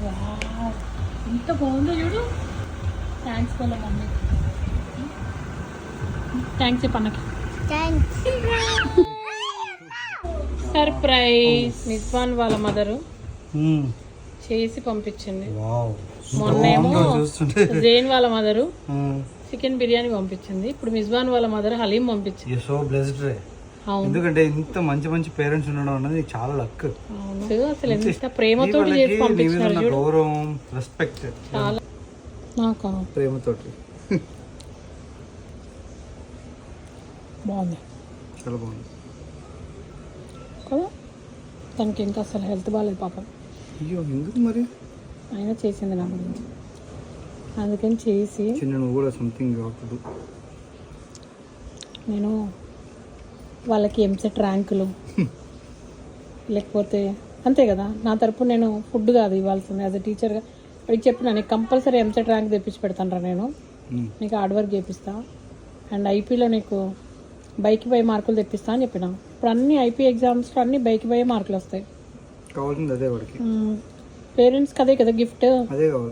Wow, ఎంత బాగుందో చూడు. థ్యాంక్స్ వాళ్ళ మమ్మీ. థ్యాంక్స్ చెప్పు అన్నకి. సర్ప్రైజ్. నిస్వాన్ వాళ్ళ మదరు చేసి పంపించింది. మొన్నేమో జైన్ వాళ్ళ మదరు చికెన్ బిర్యానీ పంపించింది. ఇప్పుడు మిజ్వాన్ వాళ్ళ మదర్ హలీం పంపించింది. సో బ్లెస్డ్ రే. ఎందుకంటే ఇంత మంచి మంచి పేరెంట్స్ ఉండడం అనేది చాలా లక్. అసలు ఎంత ప్రేమతో చేసి పంపించారు. గౌరవం, రెస్పెక్ట్ చాలా నాకు ప్రేమతోటి. బాగుంది, చాలా బాగుంది కదా. తనకి ఇంకా అసలు హెల్త్ బాగాలేదు పాపం. అయ్యో ఎందుకు మరి? అయినా చేసింది నా గురించి, అందుకని చేసి నువ్వు కూడా సంథింగ్ అవుతుంది. నేను వాళ్ళకి ఎంసెట్ ర్యాంకులు లేకపోతే అంతే కదా, నా తరపు నేను ఫుడ్ కాదు ఇవ్వాల్సింది. యాజ్ అ టీచర్గా అడిగి చెప్పిన, నీకు కంపల్సరీ ఎంసెట్ ర్యాంక్ తెప్పించి పెడతాను రా, నేను నీకు హార్డ్ వర్క్ చేపిస్తా, అండ్ ఐపీలో నీకు బైక్ బై మార్కులు తెప్పిస్తా అని చెప్పిన. ఇప్పుడు అన్ని ఐపీ ఎగ్జామ్స్లో అన్ని బైక్ బై మార్కులు వస్తాయి. కావాల్సింది అదే వాడికి. పేరెంట్స్కి అదే కదా గిఫ్ట్. అదే కావాలి.